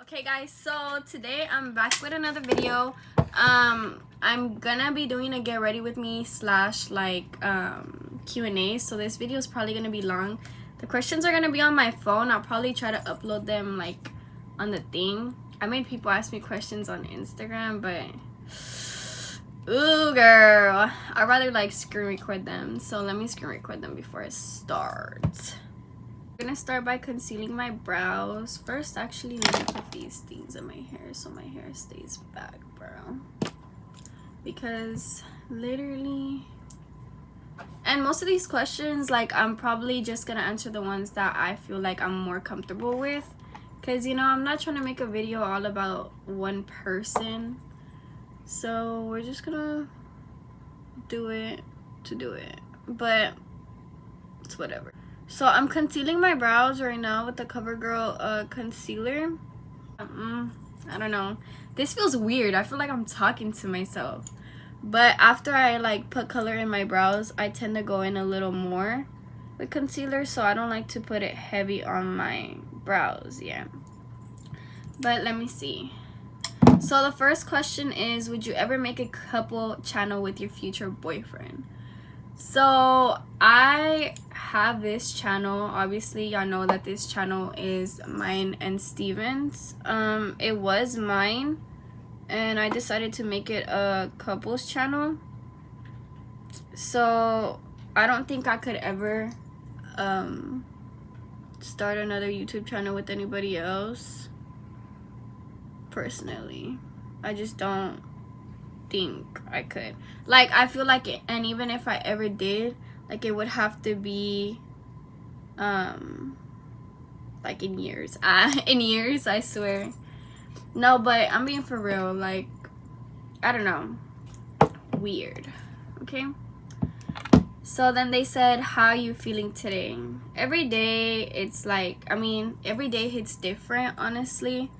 Okay guys, so today I'm back with another video. I'm gonna be doing a get ready with me slash Q&A, so this video is probably gonna be long. The questions are gonna be on my phone. I'll probably try to upload them like on the thing. I made people ask me questions on Instagram, but ooh girl, I'd rather like screen record them. So let me screen record them before I start. I'm gonna start by concealing my brows. First, actually, let me put these things in my hair so my hair stays back, bro. Because literally, and most of these questions, like, I'm probably just gonna answer the ones that I feel like I'm more comfortable with. Because, you know, I'm not trying to make a video all about one person. So we're just gonna do it to do it. But it's whatever. So I'm concealing my brows right now with the CoverGirl concealer. I don't know. This feels weird. I feel like I'm talking to myself. But after I like put color in my brows, I tend to go in a little more with concealer. So I don't like to put it heavy on my brows. Yeah. But let me see. So the first question is, would you ever make a couple channel with your future boyfriend? So I have this channel. Obviously y'all know that this channel is mine and Steven's. It was mine and I decided to make it a couples channel. So I don't think I could ever start another YouTube channel with anybody else personally. I just don't think I could. Like, I feel like it, and even if I ever did, like, it would have to be like in years. In years, I swear. No, but I'm being for real. Like, I don't know, weird. Okay, so then they said, how are you feeling today? Every day it's like, I mean, every day hits different, honestly.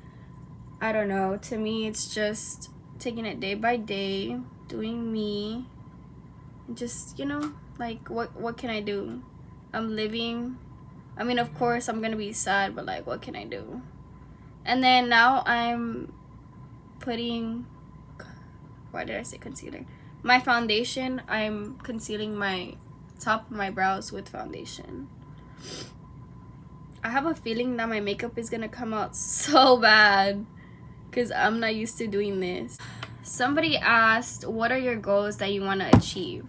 I don't know, to me it's just taking it day by day, doing me, and just, you know, like, what can I do? I'm living. I mean, of course I'm gonna be sad, but like, what can I do? And then now I'm putting, why did I say concealer? My foundation. I'm concealing my top of my brows with foundation. I have a feeling that my makeup is gonna come out so bad because I'm not used to doing this. Somebody asked, what are your goals that you want to achieve?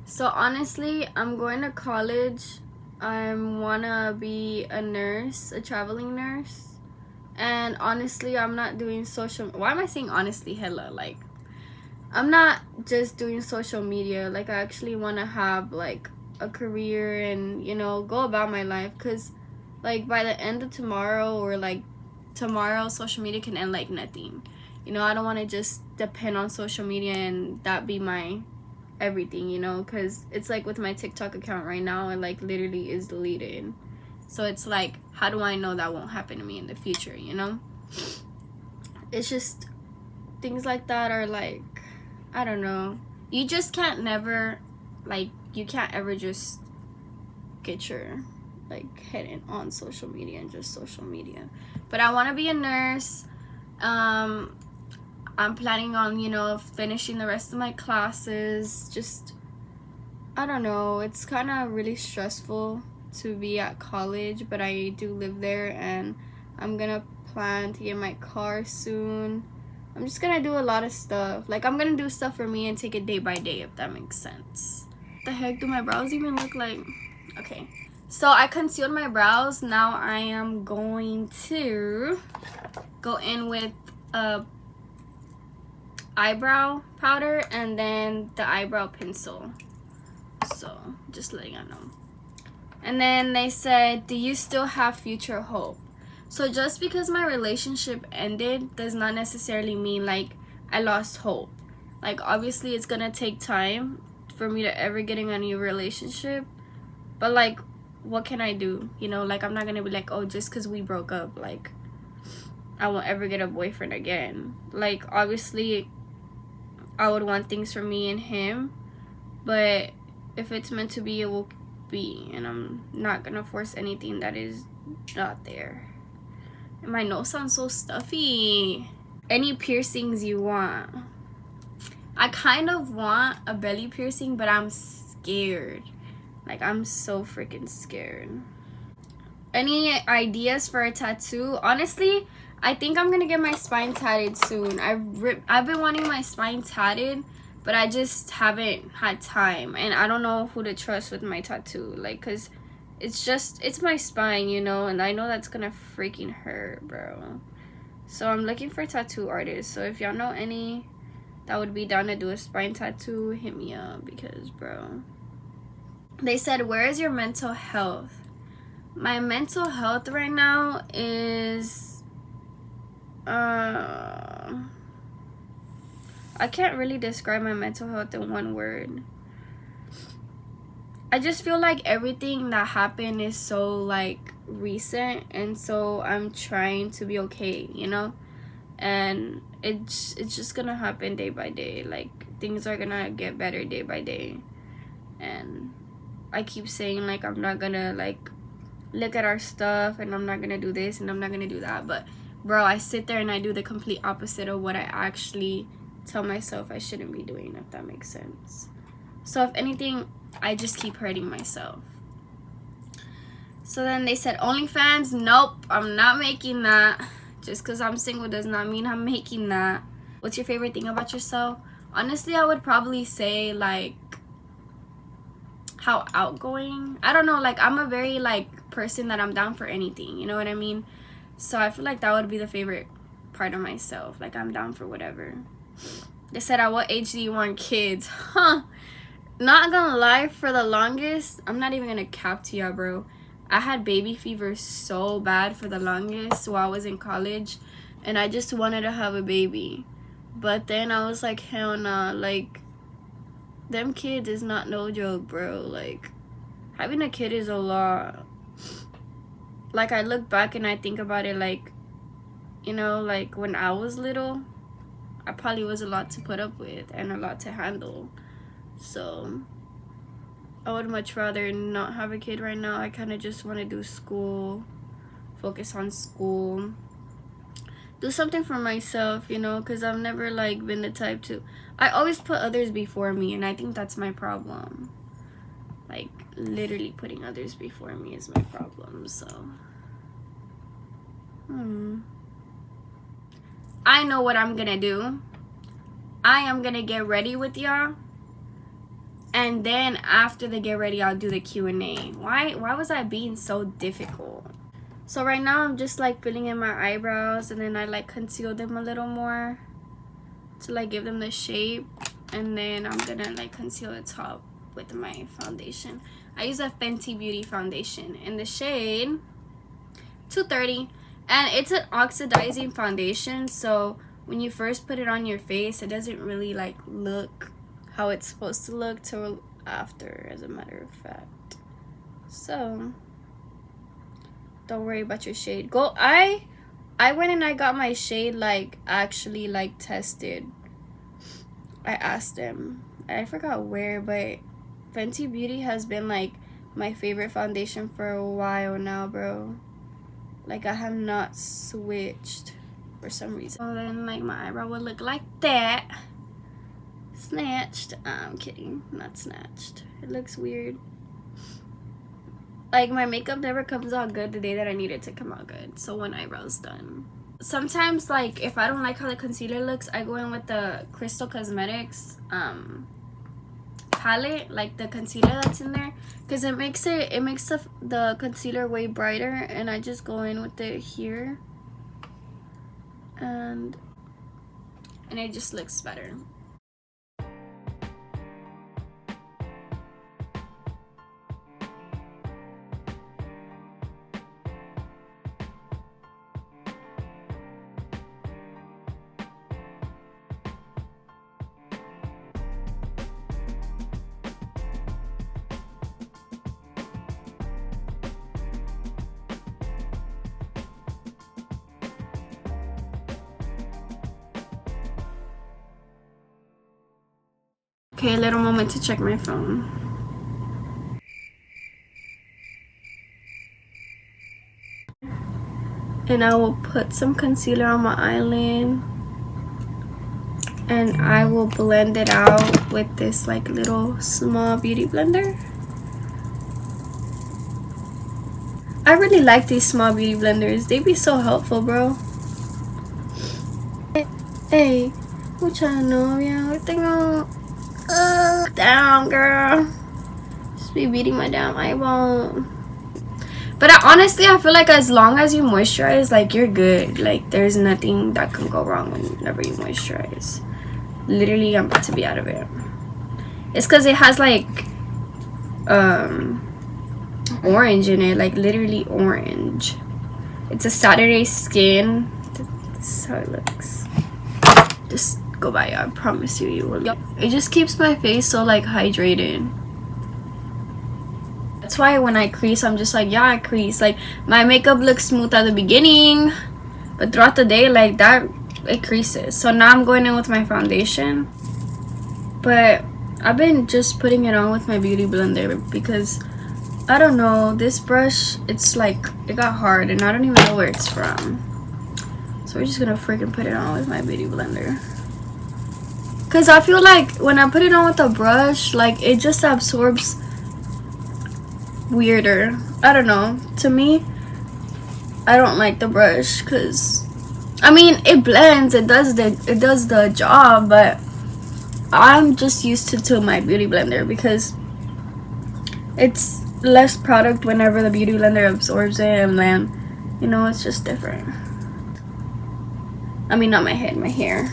So honestly, I'm going to college. I want to be a nurse, a traveling nurse. And honestly, I'm not doing social, why am I saying honestly, hella? Like, I'm not just doing social media. Like, I actually want to have like a career and, you know, go about my life. Because like by the end of tomorrow, or like tomorrow, social media can end like nothing. You know, I don't want to just depend on social media and that be my everything, you know, because it's like with my TikTok account right now, it like literally is deleted. So it's like, how do I know that won't happen to me in the future, you know? It's just things like that are like, I don't know. You just can't never, like, you can't ever just get your like head in on social media and just social media. But I want to be a nurse. I'm planning on, you know, finishing the rest of my classes. Just, I don't know, it's kind of really stressful to be at college, but I do live there, and I'm gonna plan to get my car soon. I'm just gonna do a lot of stuff. Like, I'm gonna do stuff for me and take it day by day, if that makes sense. What the heck do my brows even look like? Okay, so I concealed my brows. Now I am going to go in with a eyebrow powder and then the eyebrow pencil. So just letting you know. And then they said, do you still have future hope? So just because my relationship ended does not necessarily mean like I lost hope. Like, obviously it's gonna take time for me to ever get in a new relationship, but like, what can I do? You know, like, I'm not gonna be like, oh, just because we broke up, like, I won't ever get a boyfriend again. Like, obviously I would want things for me and him, but if it's meant to be, it will be, and I'm not gonna force anything that is not there. And my nose sounds so stuffy. Any piercings you want? I kind of want a belly piercing, but I'm scared. Like, I'm so freaking scared. Any ideas for a tattoo? Honestly, I think I'm gonna get my spine tatted soon. I've been wanting my spine tatted, but I just haven't had time, and I don't know who to trust with my tattoo. Like, cause it's my spine, you know, and I know that's gonna freaking hurt, bro. So I'm looking for tattoo artists. So if y'all know any that would be down to do a spine tattoo, hit me up, because bro. They said, where is your mental health? My mental health right now is I can't really describe my mental health in one word. I just feel like everything that happened is so like recent, and so I'm trying to be okay, you know, and it's just gonna happen day by day. Like, things are gonna get better day by day, and I keep saying like I'm not gonna like look at our stuff, and I'm not gonna do this, and I'm not gonna do that, but bro, I sit there and I do the complete opposite of what I actually tell myself I shouldn't be doing, if that makes sense. So if anything, I just keep hurting myself. So then they said, OnlyFans. Nope, I'm not making that. Just because I'm single does not mean I'm making that. What's your favorite thing about yourself? Honestly, I would probably say like how outgoing. I don't know, like I'm a very like person that I'm down for anything, you know what I mean? So I feel like that would be the favorite part of myself. Like, I'm down for whatever. They said, at what age do you want kids? Huh. Not gonna lie, for the longest, I'm not even gonna cap to y'all, bro. I had baby fever so bad for the longest while I was in college, and I just wanted to have a baby. But then I was like, hell nah. Like, them kids is not no joke, bro. Like, having a kid is a lot. Like, I look back and I think about it, like, you know, like when I was little, I probably was a lot to put up with and a lot to handle. So I would much rather not have a kid right now. I kind of just want to do school, focus on school, do something for myself, you know, because I've never like been the type to, I always put others before me, and I think that's my problem. Like, literally putting others before me is my problem. So I know what I'm gonna do. I am gonna get ready with y'all, and then after the get ready, I'll do the Q&A. Why was I being so difficult? So right now I'm just like filling in my eyebrows, and then I like conceal them a little more to like give them the shape, and then I'm gonna like conceal the top with my foundation. I use a Fenty Beauty foundation in the shade 230, and it's an oxidizing foundation, so when you first put it on your face, it doesn't really like look how it's supposed to look till after, as a matter of fact. So don't worry about your shade. I went and I got my shade like actually like tested. I asked them, I forgot where, but Fenty Beauty has been like my favorite foundation for a while now, bro. Like, I have not switched for some reason. So then like my eyebrow would look like that. Snatched. I'm kidding, not snatched. It looks weird. Like, my makeup never comes out good the day that I need it to come out good. So one eyebrow's done. Sometimes, like, if I don't like how the concealer looks, I go in with the Crystal Cosmetics palette, like the concealer that's in there, because it makes the concealer way brighter, and I just go in with it here, and it just looks better. Okay, a little moment to check my phone. And I will put some concealer on my eyelid. And I will blend it out with this like little small beauty blender. I really like these small beauty blenders. They be so helpful, bro. Hey, mucha novia. Tengo down, girl. Just be beating my damn eyeball. But honestly, I feel like as long as you moisturize, like, you're good. Like, there's nothing that can go wrong whenever you moisturize. Literally, I'm about to be out of it. It's because it has like orange in it, like literally orange. It's a Saturday Skin. This is how it looks. Just go buy it. I promise you, you will. It just keeps my face so like hydrated. That's why when I crease, I'm just like, yeah, I crease. Like, my makeup looks smooth at the beginning, but throughout the day, like that, it creases. So now I'm going in with my foundation, but I've been just putting it on with my beauty blender because I don't know, this brush, it's like, it got hard and I don't even know where it's from. So we're just gonna freaking put it on with my beauty blender. Cause I feel like when I put it on with a brush, like it just absorbs weirder. I don't know. To me, I don't like the brush because I mean it blends, it does the job, but I'm just used to my beauty blender because it's less product whenever the beauty blender absorbs it, and then, you know, it's just different. I mean, not my head, my hair.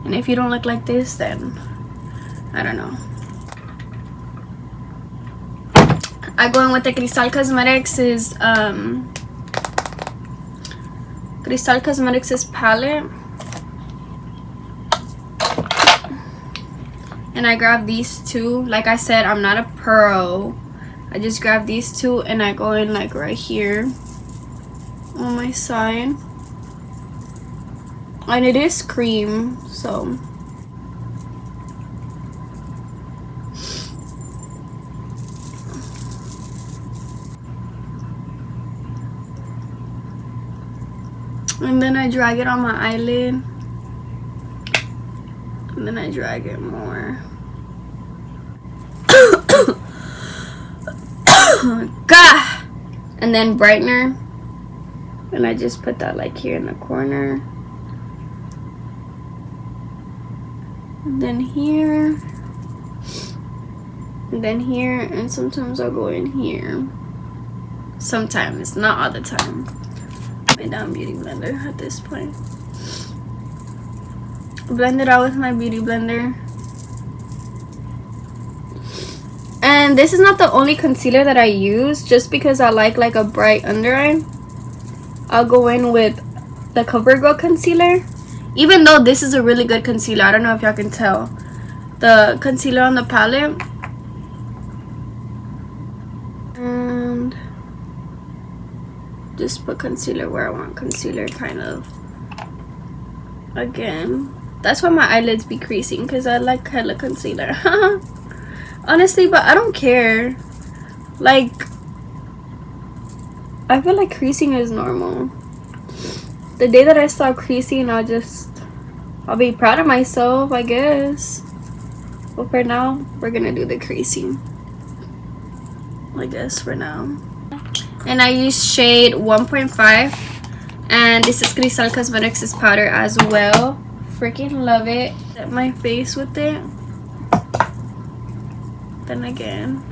And if you don't look like this, then I don't know. I go in with the Crystal Cosmetics palette. And I grab these two. Like I said, I'm not a pro. I just grab these two and I go in like right here on my side. And it is cream, so. And then I drag it on my eyelid. And then I drag it more. God! And then brightener. And I just put that like here in the corner. And then here. And then here. And sometimes I'll go in here. Sometimes, not all the time. My damn beauty blender at this point. Blend it out with my beauty blender. And this is not the only concealer that I use. Just because I like a bright under eye, I'll go in with the CoverGirl concealer. Even though this is a really good concealer, I don't know if y'all can tell. The concealer on the palette. And just put concealer where I want concealer, kind of. Again, that's why my eyelids be creasing, because I like hella concealer. Honestly, but I don't care. Like, I feel like creasing is normal. The day that I stop creasing, I'll be proud of myself, I guess. But for now, we're gonna do the creasing, I guess, for now. And I use shade 1.5, and this is Crystal Cosmetics powder as well. Freaking love it. Set my face with it. Then again,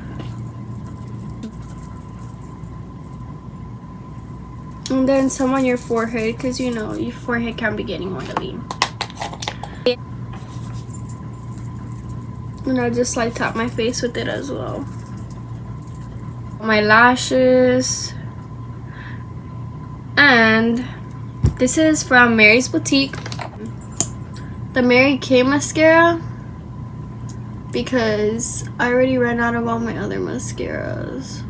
and then some on your forehead, because you know your forehead can be getting oily. And I'll just like tap my face with it as well. My lashes. And this is from Mary's Boutique, the Mary Kay mascara, because I already ran out of all my other mascaras.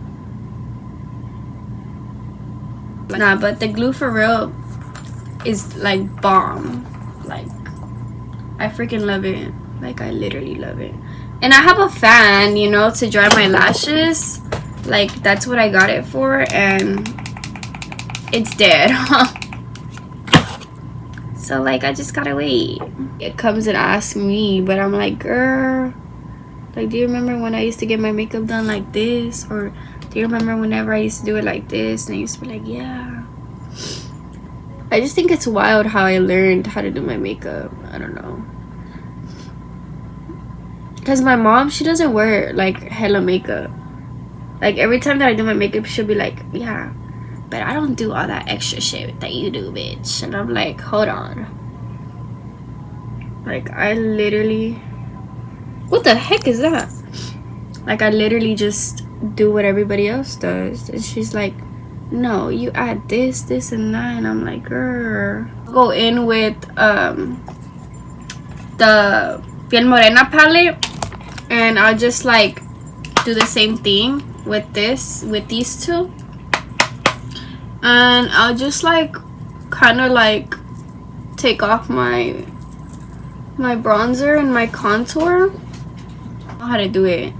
Nah, but the glue for real is like bomb. Like, I freaking love it. Like, I literally love it. And I have a fan, you know, to dry my lashes. Like, that's what I got it for, and it's dead. So, like, I just gotta wait. It comes and asks me, but I'm like, girl, like, do you remember when I used to get my makeup done like this? Or do you remember whenever I used to do it like this? And I used to be like, yeah. I just think it's wild how I learned how to do my makeup. I don't know. Because my mom, she doesn't wear, like, hella makeup. Like, every time that I do my makeup, she'll be like, yeah, but I don't do all that extra shit that you do, bitch. And I'm like, hold on. Like, I literally... What the heck is that? Like, I literally just do what everybody else does. And she's like, no, you add this, this, and that. And I'm like, girl. Go in with the Piel Morena palette. And I'll just, like, do the same thing with these two. And I'll just, like, kind of, like, take off my bronzer and my contour. I don't know how to do it.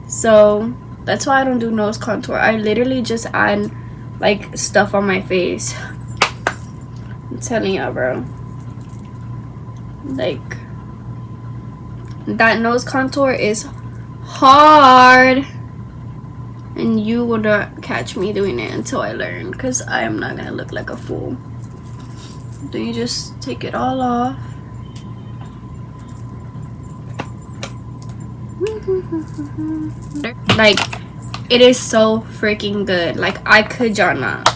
So, that's why I don't do nose contour. I literally just add, like, stuff on my face. I'm telling y'all, bro. Like, that nose contour is hard. And you will not catch me doing it until I learn. Because I am not going to look like a fool. Then you just take it all off. Like, it is so freaking good. Like, I could y'all not.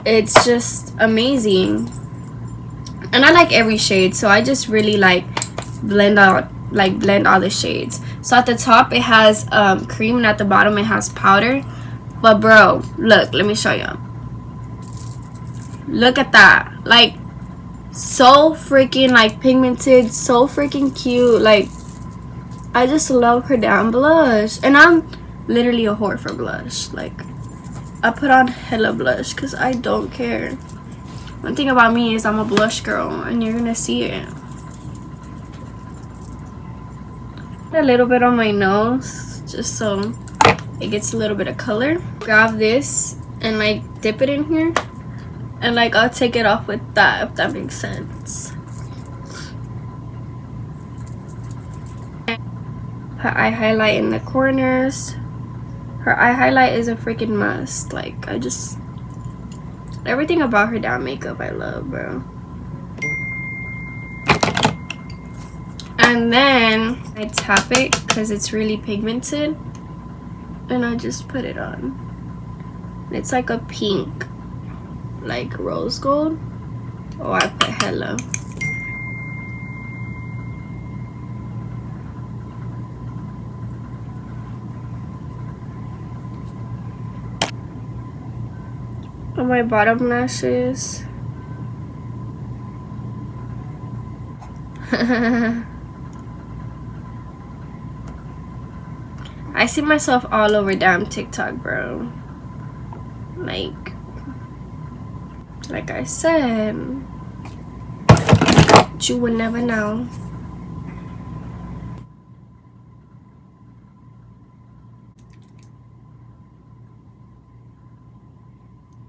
It's just amazing. And I like every shade, so I just really like blend all the shades. So at the top it has cream, and at the bottom it has powder. But bro, look, let me show you. Look at that. Like, so freaking, like, pigmented, so freaking cute. Like, I just love her damn blush. And I'm literally a whore for blush. Like, I put on hella blush because I don't care. One thing about me is I'm a blush girl, and you're gonna see it. A little bit on my nose, just so it gets a little bit of color. Grab this and, like, dip it in here, and, like, I'll take it off with that, if that makes sense. Her eye highlight in the corners. Her eye highlight is a freaking must. Like, I just... Everything about her damn makeup I love, bro. And then I tap it because it's really pigmented. And I just put it on. It's like a pink, like rose gold. Oh, I put hella. On my bottom lashes. I see myself all over damn TikTok, bro. Like I said, you would never know.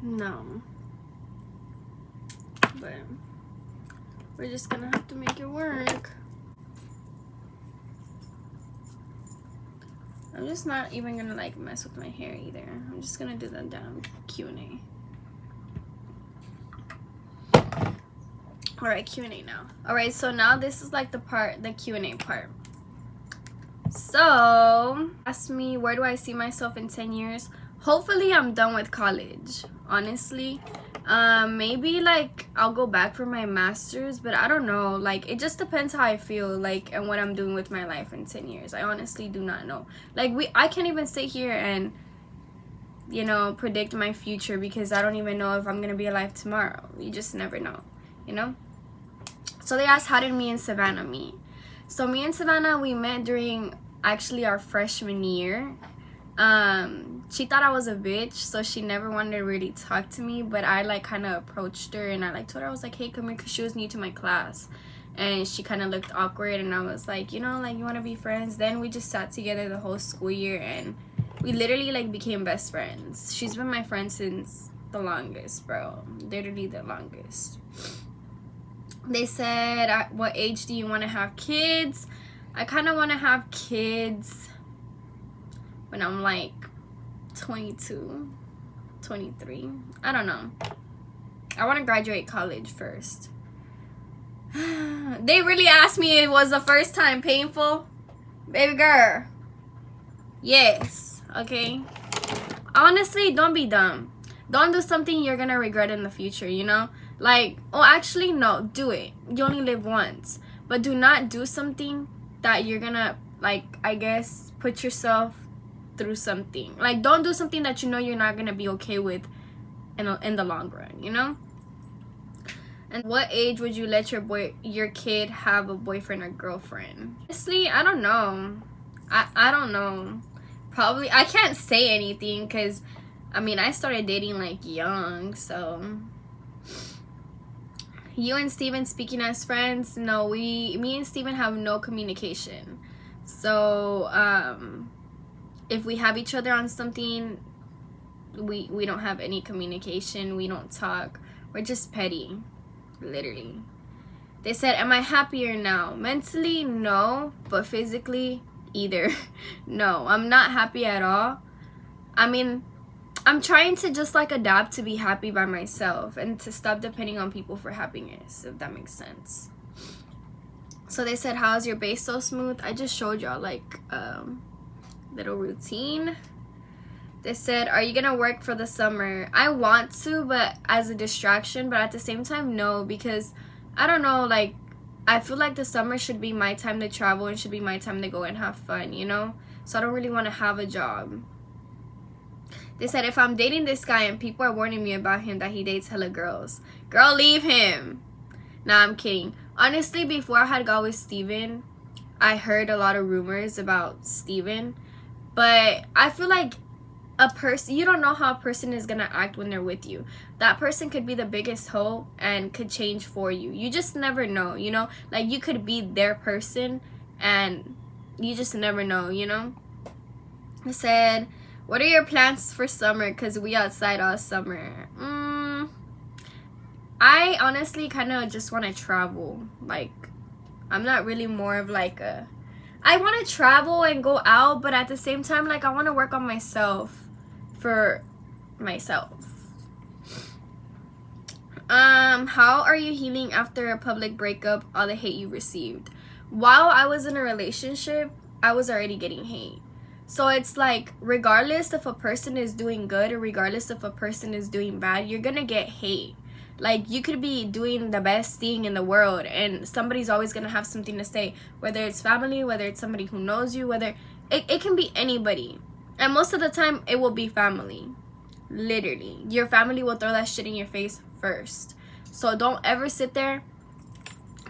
No. But we're just gonna have to make it work. I'm just not even gonna, like, mess with my hair either. I'm just gonna do the damn Q&A. Alright, Q&A now. Alright, so now this is, like, the Q&A part. So, ask me, where do I see myself in 10 years? Hopefully, I'm done with college, honestly. Maybe, like, I'll go back for my master's, but I don't know. Like, it just depends how I feel, like, and what I'm doing with my life in 10 years. I honestly do not know. Like, I can't even sit here and, you know, predict my future, because I don't even know if I'm gonna be alive tomorrow. You just never know, you know? So they asked, how did me and Savannah meet? So me and Savannah, we met during actually our freshman year. She thought I was a bitch, so she never wanted to really talk to me, but I, like, kind of approached her, and I, like, told her, I was like, hey, come here, because she was new to my class, and she kind of looked awkward, and I was like, you know, like, you want to be friends? Then we just sat together the whole school year, and We literally like became best friends. She's been my friend since the longest, bro. Literally the longest. They said, at what age do you want to have kids? I kind of want to have kids when I'm like 22, 23. I don't know. I want to graduate college first. They really asked me if it was the first time painful. Baby girl. Yes. Okay. Honestly, don't be dumb. Don't do something you're gonna regret in the future, you know? Like, oh, actually, no, do it. You only live once. But do not do something that you're gonna, like, I guess, put yourself through something. Like, don't do something that you know you're not gonna be okay with in the long run, you know? And what age would you let your kid have a boyfriend or girlfriend? Honestly, I don't know. I don't know. Probably, I can't say anything because, I mean, I started dating like young, so. You and Steven speaking as friends? No, me and Steven have no communication. So, if we have each other on something, we don't have any communication. We don't talk. We're just petty. Literally. They said, am I happier now? Mentally, no. But physically, either. No, I'm not happy at all. I mean, I'm trying to just like adapt to be happy by myself and to stop depending on people for happiness, if that makes sense. So they said, how's your base so smooth? I just showed y'all like little routine. They said, are you gonna work for the summer? I want to, but as a distraction, but at the same time, no, because I don't know, like, I feel like the summer should be my time to travel and should be my time to go and have fun, you know? So I don't really want to have a job. They said, if I'm dating this guy and people are warning me about him that he dates hella girls, girl, leave him. Nah, I'm kidding. Honestly, before I had got with Steven, I heard a lot of rumors about Steven, but I feel like a person, you don't know how a person is gonna act when they're with you. That person could be the biggest hoe and could change for you. You just never know, you know? Like, you could be their person and you just never know, you know? I said, what are your plans for summer? Because we outside all summer. I honestly kind of just want to travel. Like, I'm not really more of like a... I want to travel and go out, but at the same time, like, I want to work on myself. For myself. How are you healing after a public breakup, all the hate you received? While I was in a relationship, I was already getting hate. So it's like, regardless if a person is doing good or regardless if a person is doing bad, you're gonna get hate. Like, you could be doing the best thing in the world and somebody's always gonna have something to say. Whether it's family, whether it's somebody who knows you, whether... It can be anybody. And most of the time, it will be family. Literally. Your family will throw that shit in your face first. So don't ever sit there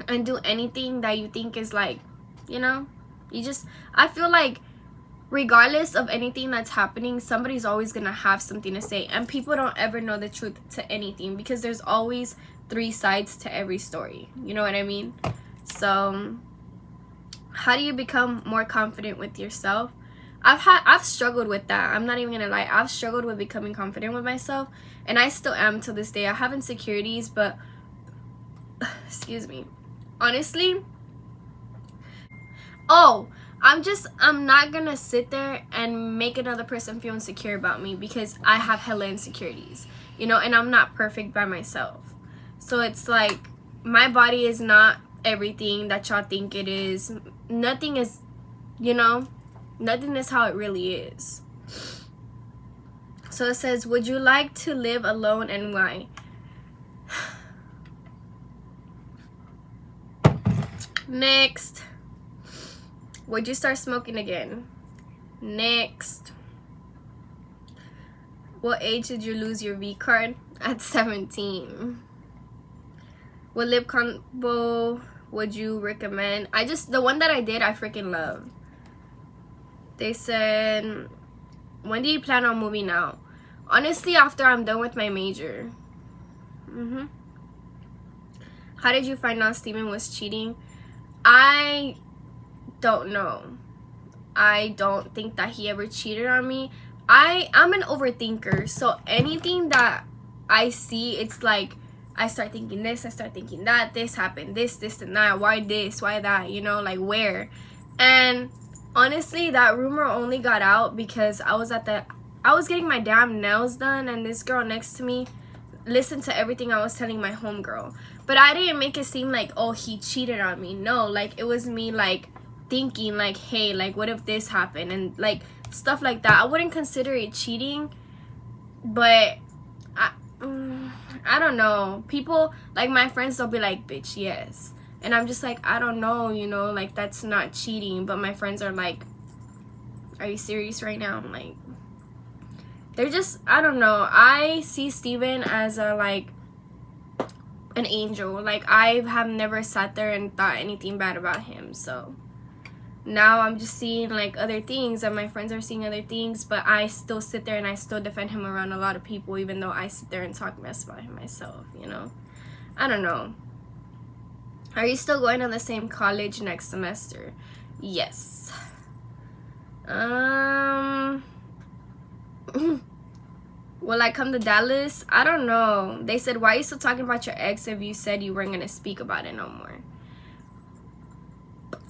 and do anything that you think is like, you know? You just... I feel like regardless of anything that's happening, somebody's always going to have something to say. And people don't ever know the truth to anything because there's always 3 sides to every story. You know what I mean? So, how do you become more confident with yourself? I've struggled with that. I'm not even gonna lie. I've struggled with becoming confident with myself, and I still am to this day. I have insecurities, but excuse me. Honestly, I'm not gonna sit there and make another person feel insecure about me because I have hella insecurities, you know, and I'm not perfect by myself. So it's like, my body is not everything that y'all think it is. Nothing is, you know, nothing is how it really is. So it says, would you like to live alone and why? Next. Would you start smoking again? Next. What age did you lose your V card? At 17. What lip combo would you recommend? The one that I did, I freaking love. They said, when do you plan on moving out? Honestly, after I'm done with my major. How did you find out Steven was cheating? I don't know. I don't think that he ever cheated on me. I'm an overthinker, so anything that I see, it's like I start thinking this, I start thinking that, this happened, this and that, why this, why that, you know, like where. And honestly, that rumor only got out because I was getting my damn nails done, and this girl next to me listened to everything I was telling my homegirl. But I didn't make it seem like, oh, he cheated on me. No, like it was me like thinking like, hey, like what if this happened, and like stuff like that. I wouldn't consider it cheating, but I don't know. People, like my friends, they'll be like, bitch, yes. And I'm just like, I don't know, you know, like that's not cheating. But my friends are like, are you serious right now? I'm like, they're just, I don't know. I see Steven as a like an angel. Like I have never sat there and thought anything bad about him. So now I'm just seeing like other things, and my friends are seeing other things, but I still sit there and I still defend him around a lot of people, even though I sit there and talk mess about him myself, you know. I don't know. Are you still going to the same college next semester? Yes. Will I come to Dallas? I don't know. They said, why are you still talking about your ex if you said you weren't going to speak about it no more?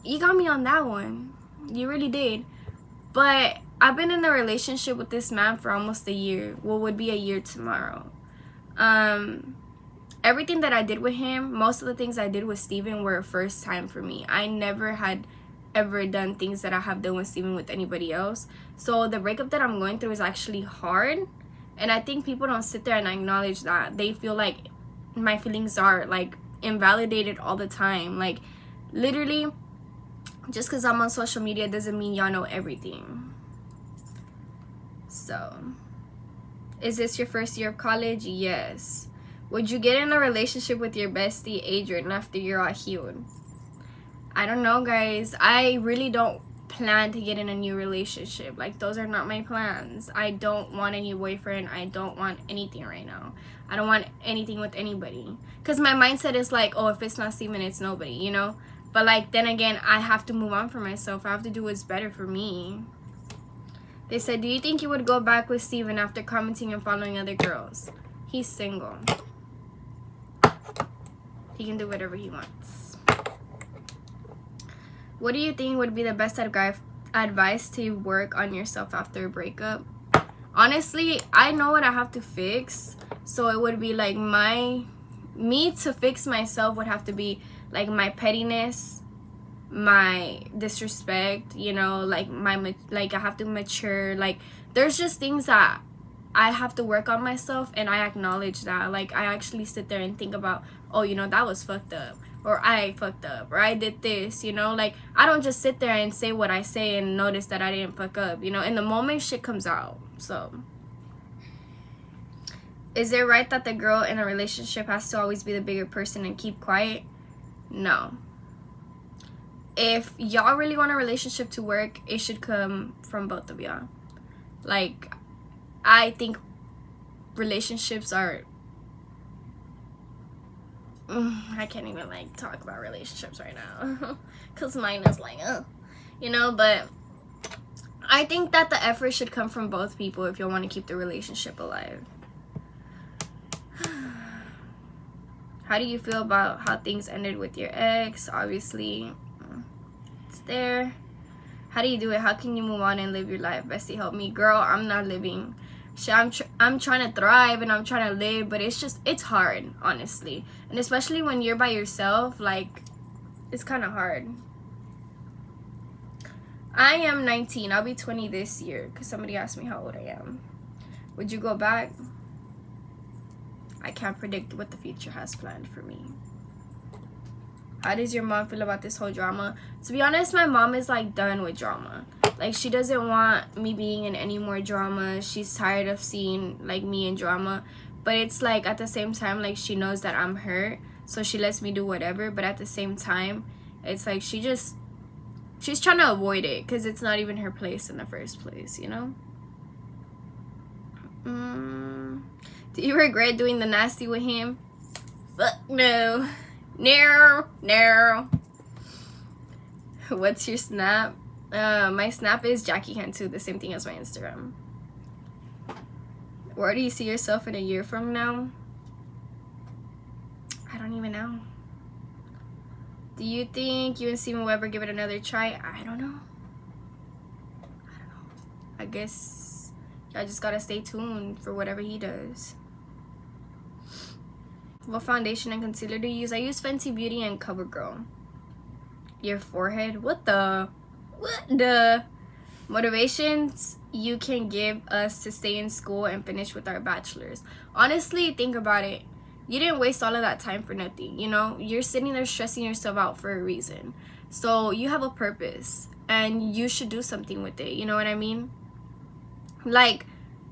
You got me on that one. You really did. But I've been in a relationship with this man for almost a year. Well, would be a year tomorrow. Everything that I did with him, most of the things I did with Steven were a first time for me. I never had ever done things that I have done with Steven with anybody else. So the breakup that I'm going through is actually hard. And I think people don't sit there and acknowledge that. They feel like my feelings are like invalidated all the time. Like literally, just because I'm on social media doesn't mean y'all know everything. So, is this your first year of college? Yes. Would you get in a relationship with your bestie Adrian after you're all healed? I don't know, guys. I really don't plan to get in a new relationship. Like, those are not my plans. I don't want a new boyfriend. I don't want anything right now. I don't want anything with anybody. Because my mindset is like, oh, if it's not Steven, it's nobody, you know? But like, then again, I have to move on for myself. I have to do what's better for me. They said, do you think you would go back with Steven after commenting and following other girls? He's single. He can do whatever he wants. What do you think would be the best advice to work on yourself after a breakup? Honestly, I know what I have to fix. So it would be like me to fix myself would have to be like my pettiness, my disrespect, you know, like I have to mature. Like there's just things that I have to work on myself, and I acknowledge that. Like I actually sit there and think about, oh, you know, that was fucked up, or I fucked up, or I did this, you know. Like I don't just sit there and say what I say and notice that I didn't fuck up, you know. In the moment, shit comes out. So is it right that the girl in a relationship has to always be the bigger person and keep quiet? No. If y'all really want a relationship to work, it should come from both of y'all. Like, I think relationships are I can't even like talk about relationships right now because mine is like you know. But I think that the effort should come from both people if you want to keep the relationship alive. How do you feel about how things ended with your ex? Obviously, it's there. How do you do it? How can you move on and live your life? Bestie, help me. Girl, I'm not living. I'm trying to thrive and I'm trying to live, but it's hard, honestly. And especially when you're by yourself, like, it's kind of hard. I am 19. I'll be 20 this year because somebody asked me how old I am. Would you go back? I can't predict what the future has planned for me. How does your mom feel about this whole drama? To be honest, my mom is like done with drama. Like she doesn't want me being in any more drama. She's tired of seeing like me in drama. But it's like at the same time, like she knows that I'm hurt, so she lets me do whatever. But at the same time, it's like she's trying to avoid it because it's not even her place in the first place, you know? Do you regret doing the nasty with him? Fuck no. No. What's your snap? My Snap is Jackie Cantu, the same thing as my Instagram. Where do you see yourself in a year from now? I don't even know. Do you think you and Steven will ever give it another try? I don't know. I guess I just gotta stay tuned for whatever he does. What foundation and concealer do you use? I use Fenty Beauty and CoverGirl. Your forehead? What the motivations you can give us to stay in school and finish with our bachelors? Honestly, think about it. You didn't waste all of that time for nothing, you know? You're sitting there stressing yourself out for a reason. So you have a purpose and you should do something with it, you know what I mean? Like,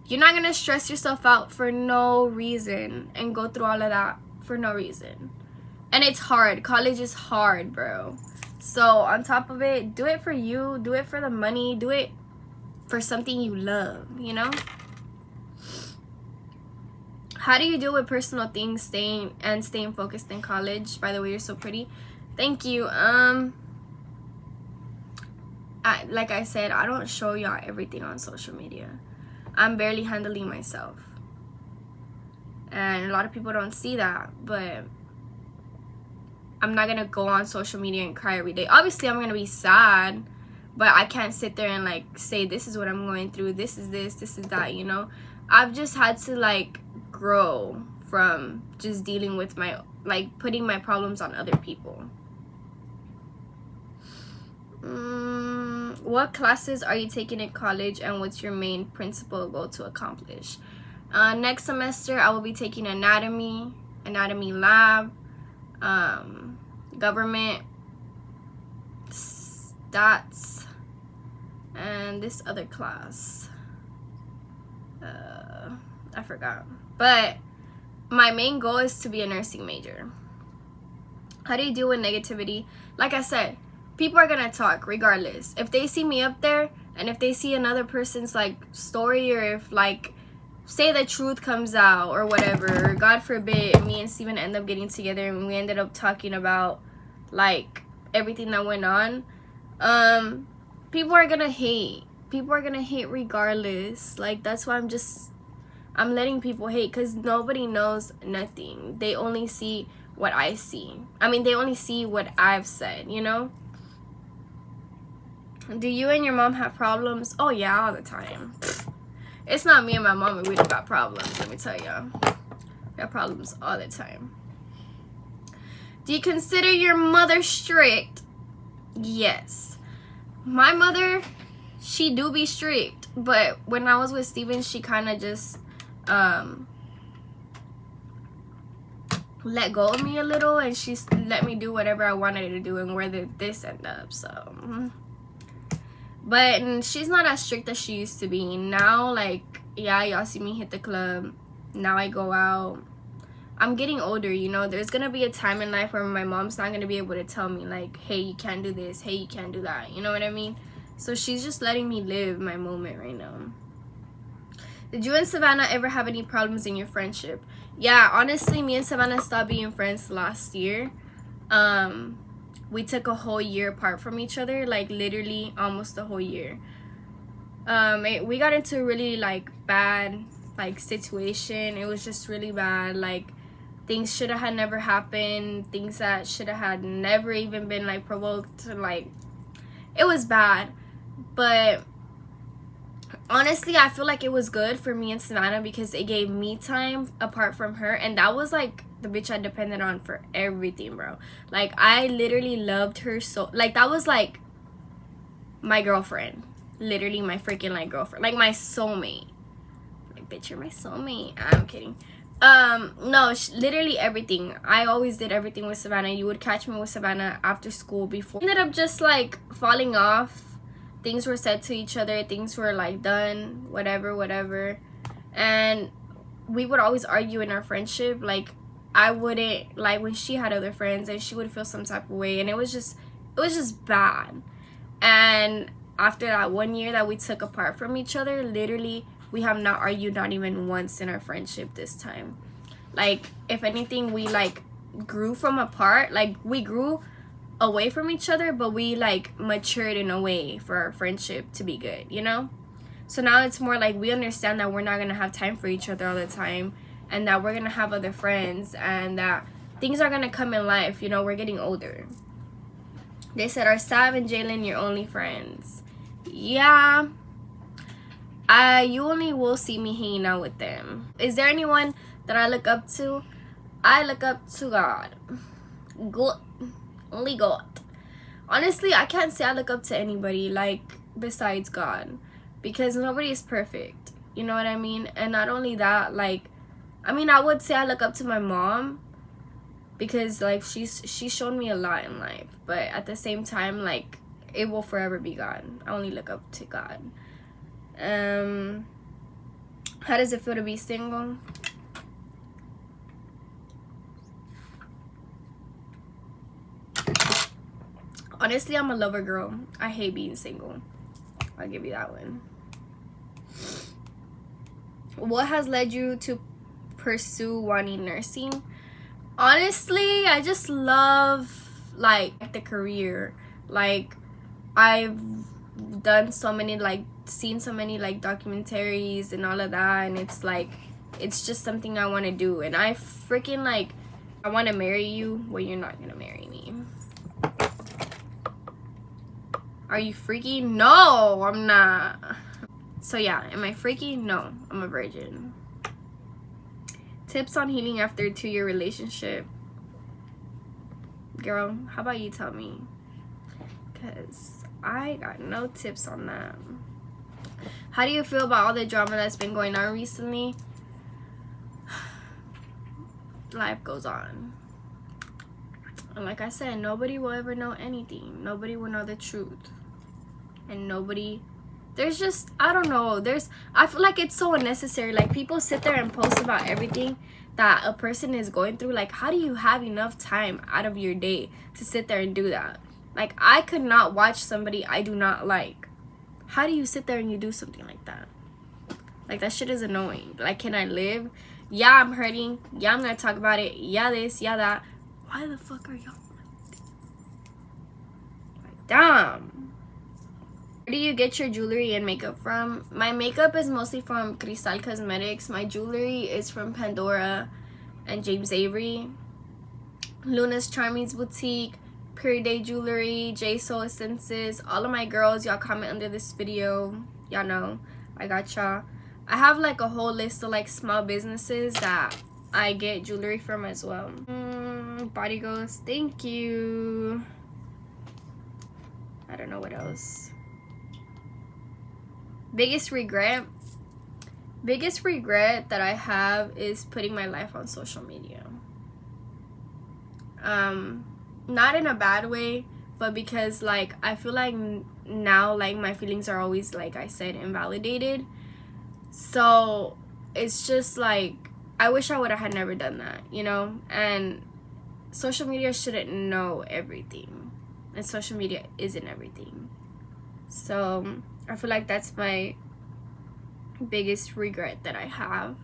you're not gonna stress yourself out for no reason and go through all of that for no reason. And it's hard. College is hard, bro. So on top of it, do it for you, do it for the money, do it for something you love, you know? How do you deal with personal things, staying focused in college? By the way, you're so pretty. Thank you. Like I said, I don't show y'all everything on social media. I'm barely handling myself. And a lot of people don't see that, but I'm not gonna go on social media and cry every day. Obviously, I'm gonna be sad, but I can't sit there and like say this is what I'm going through, this is that, you know? I've just had to like grow from just dealing with my, like, putting my problems on other people. What classes are you taking in college and what's your main principal goal to accomplish? Next semester I will be taking anatomy lab, government, stats, and this other class I forgot. But my main goal is to be a nursing major. How do you deal with negativity? Like I said, people are gonna talk regardless. If they see me up there and if they see another person's like story, or if like say the truth comes out or whatever, God forbid me and Steven end up getting together and we ended up talking about like everything that went on, people are gonna hate. People are gonna hate regardless. Like, that's why I'm letting people hate, because nobody knows nothing. They only see what I see. I mean, they only see what I've said, you know? Do you and your mom have problems? Oh yeah, all the time. It's not me and my mom, we don't got problems, let me tell y'all. We got problems all the time. Do you consider your mother strict? Yes. My mother, she do be strict, but when I was with Steven, she kind of just let go of me a little, and she let me do whatever I wanted to do and where this end up. So but she's not as strict as she used to be now. Like, yeah, y'all see me hit the club, now I go out. I'm getting older, you know. There's gonna be a time in life where my mom's not gonna be able to tell me like, hey, you can't do this, hey, you can't do that, you know what I mean? So she's just letting me live my moment right now. Did you and Savannah ever have any problems in your friendship? Yeah, honestly, me and Savannah stopped being friends last year. We took a whole year apart from each other, like literally almost a whole year. We got into a really like bad like situation. It was just really bad. Like, things should have never happened, things that should have had never even been like provoked. Like, it was bad. But honestly, I feel like it was good for me and Savannah because it gave me time apart from her, and that was like the bitch I depended on for everything, bro. Like, I literally loved her so, like, that was like my girlfriend, literally my freaking like girlfriend, like my soulmate. Like, bitch, you're my soulmate. I'm kidding. No, literally everything. I always did everything with Savannah. You would catch me with Savannah after school. Before ended up just like falling off, things were said to each other, things were like done, whatever, and we would always argue in our friendship. Like, I wouldn't, like, when she had other friends and she would feel some type of way, and it was just bad. And after that 1 year that we took apart from each other, literally we have not argued, not even once in our friendship this time. Like, if anything, we like grew from apart. Like, we grew away from each other, but we like matured in a way for our friendship to be good, you know? So now it's more like we understand that we're not gonna have time for each other all the time, and that we're gonna have other friends, and that things are gonna come in life, you know? We're getting older. They said, are Sav and Jalen your only friends? Yeah, you only will see me hanging out with them. Is there anyone that I look up to? I look up to God. Only God. Honestly, I can't say I look up to anybody like besides God, because nobody is perfect, you know what I mean? And not only that, like, I mean, I would say I look up to my mom, because like she's shown me a lot in life, but at the same time, like, it will forever be God. I only look up to God. How does it feel to be single? Honestly, I'm a lover girl. I hate being single. I'll give you that one. What has led you to pursue wanting nursing? Honestly, I just love like the career. Like, I've done so many, like, seen so many like documentaries and all of that, and it's like, it's just something I want to do. And I freaking like, I want to marry you. Well, you're not gonna marry me. Are you freaky? No, I'm not. So yeah, am I freaky? No, I'm a virgin. Tips on healing after a 2-year relationship. Girl, how about you tell me? Because I got no tips on that. How do you feel about all the drama that's been going on recently? Life goes on. And like I said, nobody will ever know anything. Nobody will know the truth. And nobody, there's just, I don't know, I feel like it's so unnecessary. Like, people sit there and post about everything that a person is going through. Like, how do you have enough time out of your day to sit there and do that? Like, I could not watch somebody I do not like. How do you sit there and you do something like that? Like, that shit is annoying. Like, can I live? Yeah, I'm hurting. Yeah, I'm gonna talk about it. Yeah, this, yeah, that. Why the fuck are y'all like, damn? Where do you get your jewelry and makeup from? My makeup is mostly from Cristal Cosmetics. My jewelry is from Pandora and James Avery. Luna's Charming's Boutique, Pure Day Jewelry, J Soul Essences. All of my girls, y'all comment under this video. Y'all know I got y'all. I have like a whole list of like small businesses that I get jewelry from as well. Body Ghost, thank you. I don't know what else. Biggest regret that I have is putting my life on social media. Not in a bad way, but because like I feel like now like my feelings are always, like I said, invalidated. So it's just like, I wish I would have had never done that, you know? And social media shouldn't know everything, and social media isn't everything. So I feel like that's my biggest regret that I have.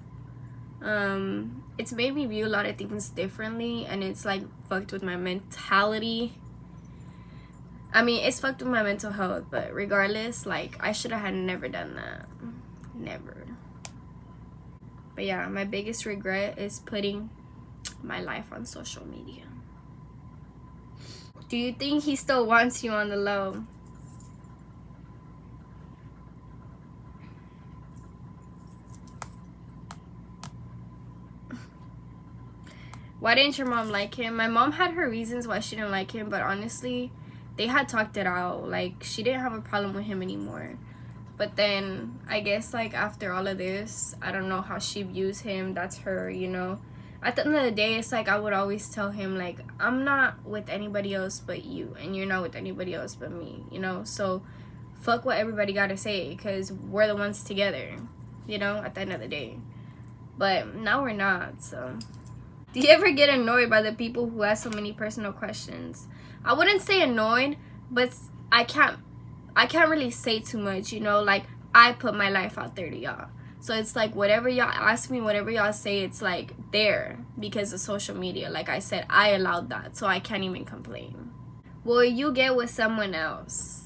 It's made me view a lot of things differently, and it's like fucked with my mentality. I mean, it's fucked with my mental health, but regardless, like, I should have had never done that. Never. But yeah, my biggest regret is putting my life on social media. Do you think he still wants you on the low? Why didn't your mom like him? My mom had her reasons why she didn't like him, but honestly, they had talked it out. Like, she didn't have a problem with him anymore. But then, I guess, like, after all of this, I don't know how she views him. That's her, you know. At the end of the day, it's like I would always tell him, like, I'm not with anybody else but you, and you're not with anybody else but me, you know. So, fuck what everybody gotta say, because we're the ones together, you know, at the end of the day. But now we're not, so... Do you ever get annoyed by the people who ask so many personal questions? I wouldn't say annoyed, but I can't really say too much, you know? Like, I put my life out there to y'all. So it's like, whatever y'all ask me, whatever y'all say, it's like there because of social media. Like I said, I allowed that, so I can't even complain. will you get with someone else?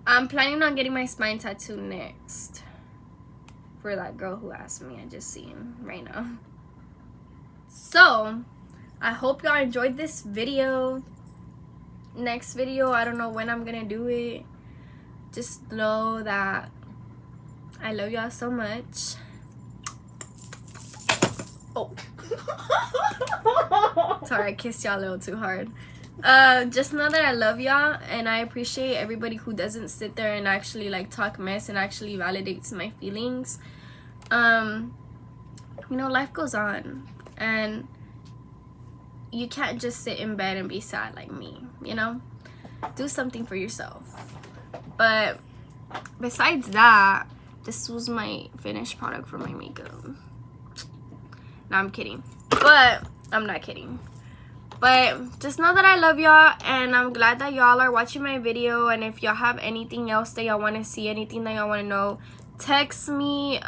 I'm planning on getting my spine tattoo next. For that girl who asked me, I just seen right now. So, I hope y'all enjoyed this video. Next video, I don't know when I'm gonna do it. Just know that I love y'all so much. Oh. Sorry, I kissed y'all a little too hard. Just know that I love y'all, and I appreciate everybody who doesn't sit there and actually like talk mess and actually validates my feelings. You know, life goes on, and you can't just sit in bed and be sad like me, you know? Do something for yourself. But besides that, this was my finished product for my makeup. No, I'm kidding. But I'm not kidding. But just know that I love y'all, and I'm glad that y'all are watching my video. And if y'all have anything else that y'all want to see, anything that y'all want to know, text me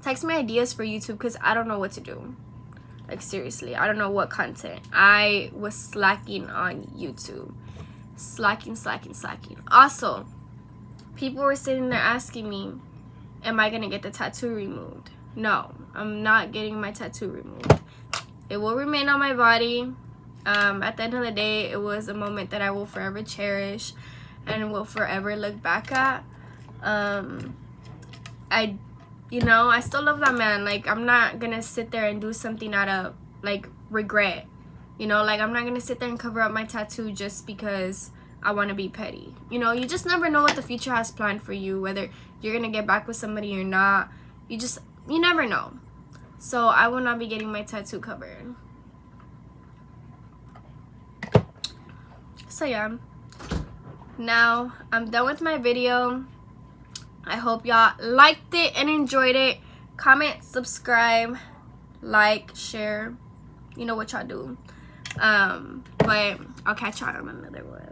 ideas for YouTube, because I don't know what to do. Like, seriously, I don't know what content. I was slacking on YouTube. Slacking. Also, people were sitting there asking me, am I gonna get the tattoo removed? No, I'm not getting my tattoo removed. It will remain on my body. At the end of the day, it was a moment that I will forever cherish and will forever look back at. I still love that man. Like, I'm not gonna sit there and do something out of like regret. You know, like, I'm not gonna sit there and cover up my tattoo just because I want to be petty. You know, you just never know what the future has planned for you, whether you're gonna get back with somebody or not. You never know. So I will not be getting my tattoo covered. So yeah, now I'm done with my video. I hope y'all liked it and enjoyed it. Comment, subscribe, like, share. You know what y'all do. But I'll catch y'all on another one.